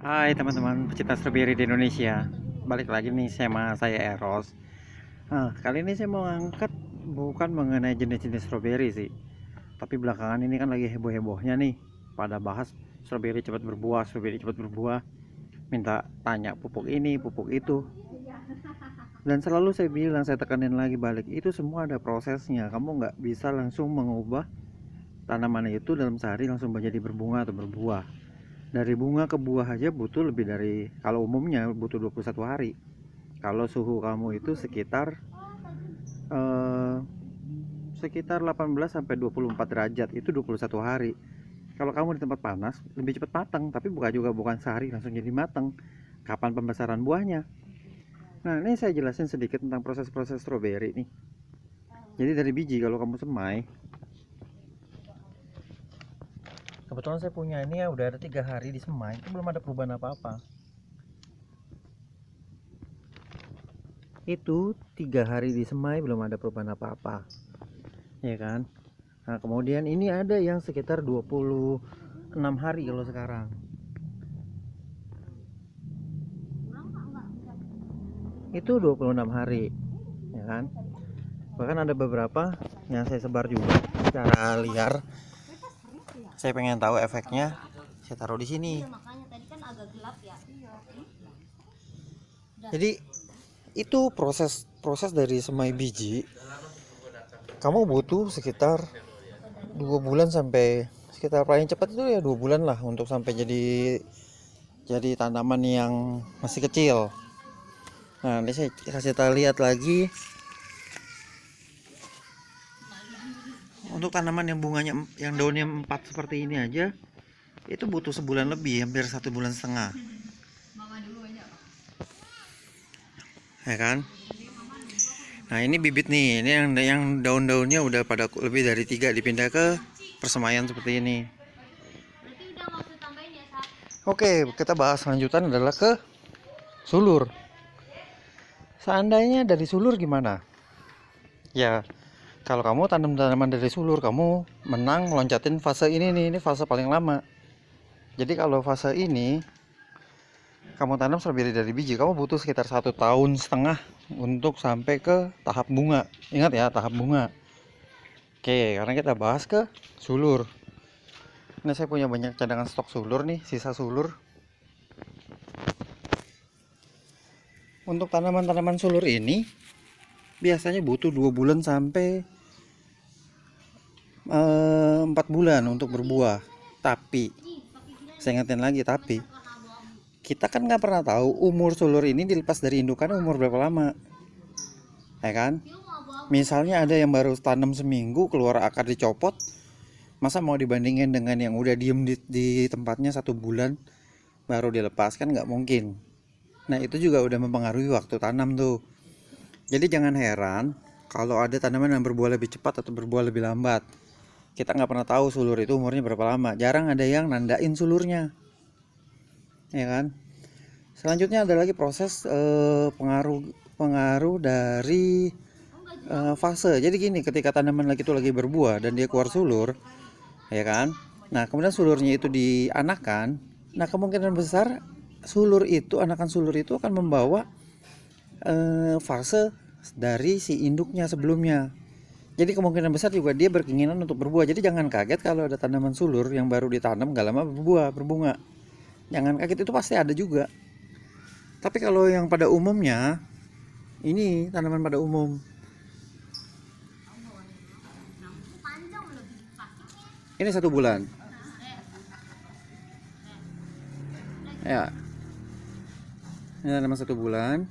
Hai teman-teman pecinta stroberi di Indonesia. Balik lagi nih sama saya Eros. Kali ini saya mau angkat bukan mengenai jenis-jenis stroberi sih. Tapi belakangan ini kan lagi heboh-hebohnya nih. Pada bahas stroberi cepat berbuah, stroberi cepat berbuah. Minta tanya pupuk ini, pupuk itu. Dan selalu saya bilang, saya tekanin lagi balik. Itu semua ada prosesnya. Kamu nggak bisa langsung mengubah tanaman itu dalam sehari langsung menjadi berbunga atau berbuah. Dari bunga ke buah aja butuh lebih dari, kalau umumnya butuh 21 hari. Kalau suhu kamu itu sekitar eh, sekitar 18 sampai 24 derajat, itu 21 hari. Kalau kamu di tempat panas lebih cepat matang, tapi bukan sehari langsung jadi matang. Kapan pembesaran buahnya? Nah, ini saya jelasin sedikit tentang proses-proses stroberi nih. Jadi dari biji, kalau kamu semai, kebetulan saya punya ini ya, udah ada 3 hari di semai, itu belum ada perubahan apa-apa. Itu 3 hari di semai belum ada perubahan apa-apa, ya kan? Nah, kemudian ini ada yang sekitar 26 hari kalau sekarang. Itu 26 hari, ya kan? Bahkan ada beberapa yang saya sebar juga secara liar. Saya pengen tahu efeknya, saya taruh di sini. Jadi itu proses dari semai biji. Kamu butuh sekitar 2 bulan sampai, sekitar paling cepat itu ya 2 bulan lah untuk sampai jadi tanaman yang masih kecil. Nah, ini saya kasih lihat lagi untuk tanaman yang bunganya, yang daunnya 4 seperti ini aja, itu butuh sebulan lebih, hampir 1,5 bulan, ya kan? Nah, ini bibit nih, ini yang daun-daunnya udah pada lebih dari 3 dipindah ke persemaian seperti ini. Oke, kita bahas lanjutan adalah ke sulur. Seandainya dari sulur gimana? Ya, kalau kamu tanam tanaman dari sulur, kamu menang meloncatin fase ini nih, ini fase paling lama. Jadi kalau fase ini kamu tanam stroberi dari biji, kamu butuh sekitar 1,5 tahun untuk sampai ke tahap bunga. Ingat ya, tahap bunga. Oke, karena kita bahas ke sulur. Ini saya punya banyak cadangan stok sulur nih, sisa sulur. Untuk tanaman-tanaman sulur ini biasanya butuh 2 bulan sampai 4 bulan untuk berbuah. Tapi saya ingetin lagi, tapi kita kan nggak pernah tahu umur sulur ini dilepas dari indukan umur berapa lama, ya kan? Misalnya ada yang baru tanam seminggu keluar akar dicopot, masa mau dibandingin dengan yang udah diem di tempatnya 1 bulan baru dilepaskan? Nggak mungkin. Nah, itu juga udah mempengaruhi waktu tanam tuh. Jadi jangan heran kalau ada tanaman yang berbuah lebih cepat atau berbuah lebih lambat. Kita nggak pernah tahu sulur itu umurnya berapa lama. Jarang ada yang nandain sulurnya, ya kan? Selanjutnya ada lagi proses pengaruh dari fase. Jadi gini, ketika tanaman itu lagi berbuah dan dia keluar sulur, ya kan? Nah, kemudian sulurnya itu dianakan. Nah, kemungkinan besar anakan sulur itu akan membawa fase dari si induknya sebelumnya. Jadi kemungkinan besar juga dia berkeinginan untuk berbuah. Jadi jangan kaget kalau ada tanaman sulur yang baru ditanam gak lama berbunga. Jangan kaget, itu pasti ada juga. Tapi kalau yang pada umumnya, ini tanaman pada umum, ini 1 bulan. Ya, ini tanaman 1 bulan.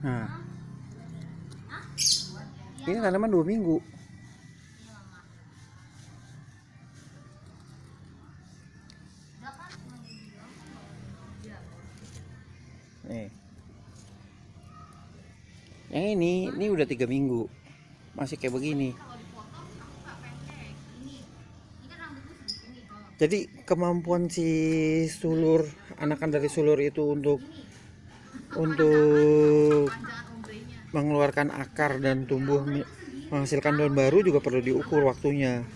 Nah, ini tanaman 2 minggu. Nih, yang ini udah 3 minggu, masih kayak begini. Jadi kemampuan si sulur, anakan dari sulur itu untuk mengeluarkan akar dan tumbuh menghasilkan daun baru juga perlu diukur waktunya.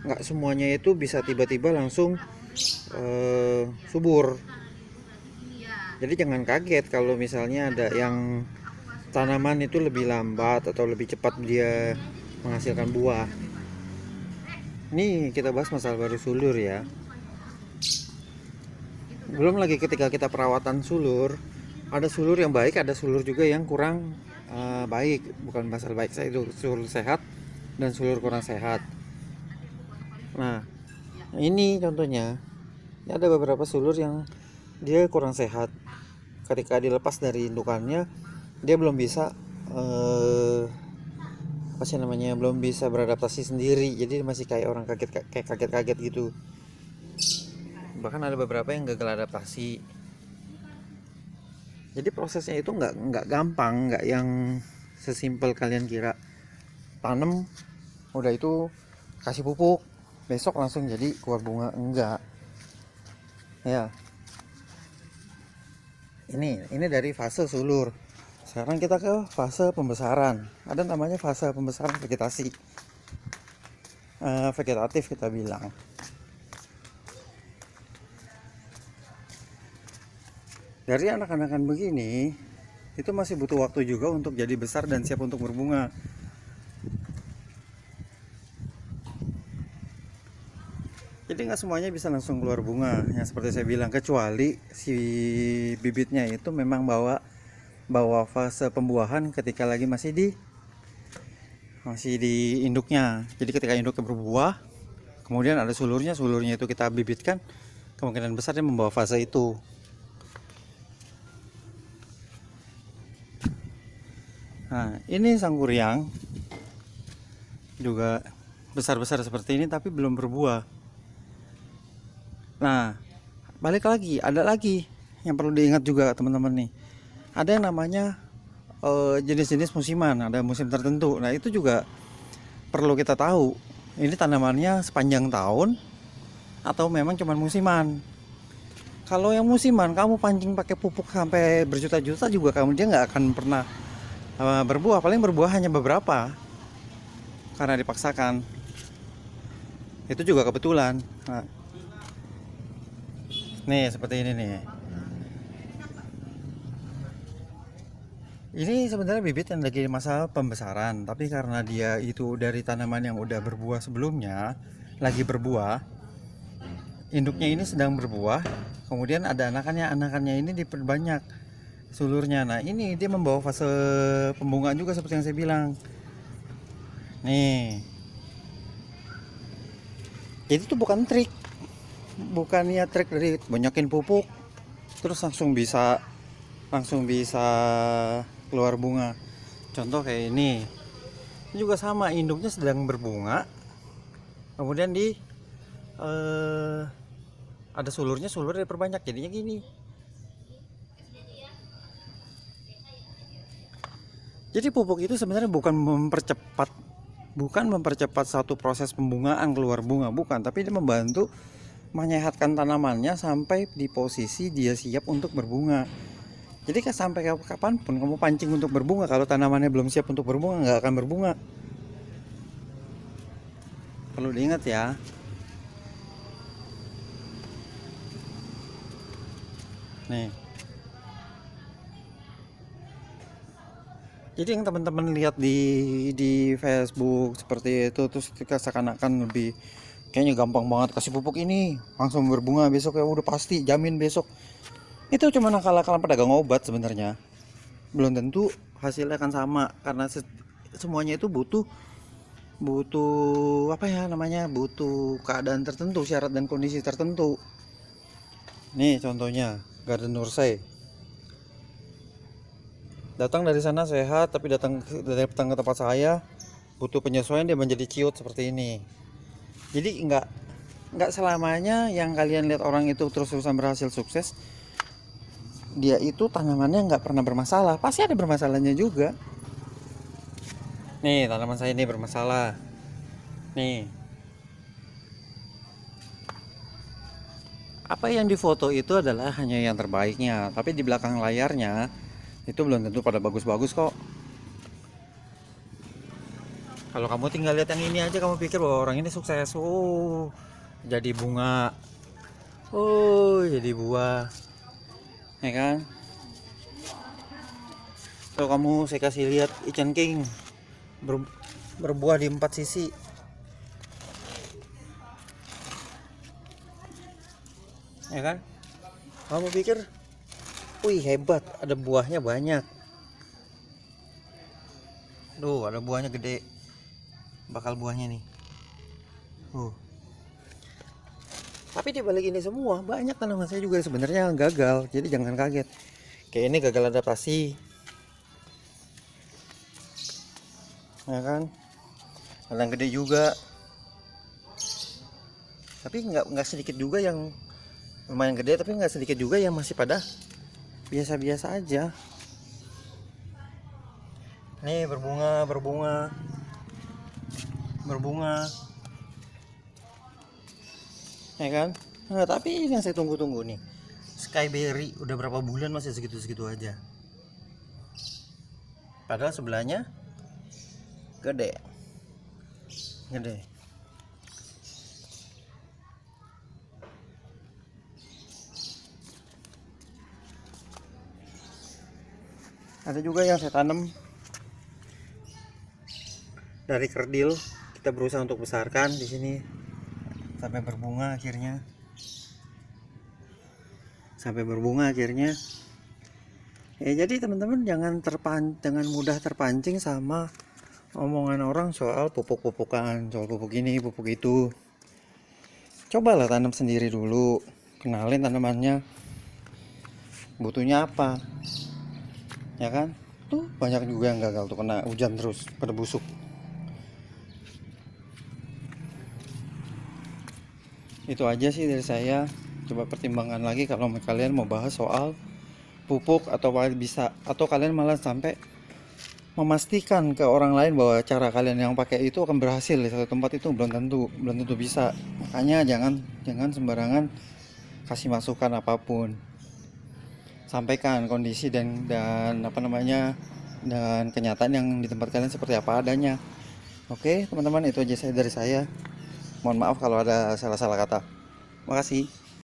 Nggak semuanya itu bisa tiba-tiba langsung subur. Jadi jangan kaget kalau misalnya ada yang tanaman itu lebih lambat atau lebih cepat dia menghasilkan buah. Ini kita bahas masalah baru sulur ya. Belum lagi ketika kita perawatan sulur, ada sulur yang baik, ada sulur juga yang kurang baik. Bukan masalah baik, saya itu sulur sehat dan sulur kurang sehat. Nah, ini contohnya. Ini ada beberapa sulur yang dia kurang sehat. Ketika dilepas dari indukannya, dia belum bisa belum bisa beradaptasi sendiri. Jadi masih kayak orang kaget gitu. Bahkan ada beberapa yang gagal adaptasi. Jadi prosesnya itu nggak gampang, nggak yang sesimpel kalian kira. Tanam, udah itu kasih pupuk, besok langsung jadi keluar bunga, enggak. Ya. Ini dari fase sulur. Sekarang kita ke fase pembesaran. Ada namanya fase pembesaran vegetasi. Vegetatif kita bilang. Dari anak-anakan begini, itu masih butuh waktu juga untuk jadi besar dan siap untuk berbunga. Jadi nggak semuanya bisa langsung keluar bunga, yang seperti saya bilang, kecuali si bibitnya itu memang bawa fase pembuahan ketika lagi masih di induknya. Jadi ketika induknya berbuah, kemudian ada sulurnya itu kita bibitkan, kemungkinan besar dia membawa fase itu. Nah, ini sangguriang juga besar-besar seperti ini tapi belum berbuah. Nah, balik lagi, ada lagi yang perlu diingat juga teman-teman nih. Ada yang namanya jenis-jenis musiman, ada musim tertentu. Nah, itu juga perlu kita tahu. Ini tanamannya sepanjang tahun atau memang cuma musiman. Kalau yang musiman, kamu pancing pakai pupuk sampai berjuta-juta juga dia nggak akan pernah berbuah. Paling berbuah hanya beberapa karena dipaksakan. Itu juga kebetulan. Nah, nih seperti ini nih. Ini sebenarnya bibit yang lagi masa pembesaran, tapi karena dia itu dari tanaman yang udah berbuah sebelumnya, lagi berbuah, induknya ini sedang berbuah, kemudian ada anakannya ini diperbanyak sulurnya. Nah, ini dia membawa fase pembungaan juga seperti yang saya bilang. Nih. Jadi itu bukan trik. Bukannya trik dari banyakin pupuk terus langsung bisa keluar bunga. Contoh kayak ini juga sama, induknya sedang berbunga, kemudian ada sulurnya diperbanyak, jadinya gini. Jadi pupuk itu sebenarnya bukan mempercepat satu proses pembungaan keluar bunga, bukan, tapi dia membantu menyehatkan tanamannya sampai di posisi dia siap untuk berbunga. Jadi sampai kapanpun kamu pancing untuk berbunga, kalau tanamannya belum siap untuk berbunga, nggak akan berbunga. Perlu diingat ya. Nih. Jadi yang teman-teman lihat di Facebook seperti itu, terus seakan-akan lebih kayaknya gampang banget kasih pupuk ini langsung berbunga besok ya, udah pasti jamin besok. Itu cuma akal-akalan pedagang obat sebenarnya. Belum tentu hasilnya akan sama, karena semuanya itu butuh butuh keadaan tertentu, syarat dan kondisi tertentu. Nih contohnya Garden Nursey. Datang dari sana sehat, tapi datang ke tempat saya butuh penyesuaian, dia menjadi ciut seperti ini. Jadi nggak selamanya yang kalian lihat orang itu terus-terusan berhasil sukses, dia itu tanamannya nggak pernah bermasalah. Pasti ada bermasalahnya juga. Nih tanaman saya ini bermasalah. Nih, apa yang difoto itu adalah hanya yang terbaiknya, tapi di belakang layarnya itu belum tentu pada bagus-bagus kok. Kalau kamu tinggal lihat yang ini aja, kamu pikir bahwa orang ini sukses, jadi bunga. Oh, jadi buah, ya kan? Tuh kamu saya kasih lihat ikan king berbuah di 4 sisi, ya kan? Kamu pikir, wih hebat, ada buahnya banyak. Duh, ada buahnya gede, bakal buahnya nih. Tapi di balik ini semua banyak tanaman saya juga sebenarnya gagal, jadi jangan kaget. Kayak ini gagal adaptasi, ya kan? Ada yang gede juga, tapi nggak sedikit juga yang lumayan gede, tapi nggak sedikit juga yang masih pada biasa-biasa aja. Nih berbunga, ya kan? Nah, tapi ini yang saya tunggu-tunggu nih, Skyberry, udah berapa bulan masih segitu-segitu aja. Padahal sebelahnya gede. Ada juga yang saya tanam dari kerdil, kita berusaha untuk besarkan di sini sampai berbunga akhirnya. Ya, jadi teman-teman jangan mudah terpancing sama omongan orang soal pupuk-pupukan, soal pupuk ini, pupuk itu. Cobalah tanam sendiri dulu, kenalin tanamannya butuhnya apa, ya kan? Tuh banyak juga yang gagal tuh, kena hujan terus pada busuk. Itu aja sih dari saya. Coba pertimbangkan lagi kalau kalian mau bahas soal pupuk, atau kalian malah sampai memastikan ke orang lain bahwa cara kalian yang pakai itu akan berhasil di satu tempat, itu belum tentu bisa. Makanya jangan sembarangan kasih masukan apapun. Sampaikan kondisi dan dan kenyataan yang di tempat kalian seperti apa adanya. Oke teman-teman, itu aja dari saya. Mohon maaf kalau ada salah-salah kata. Makasih.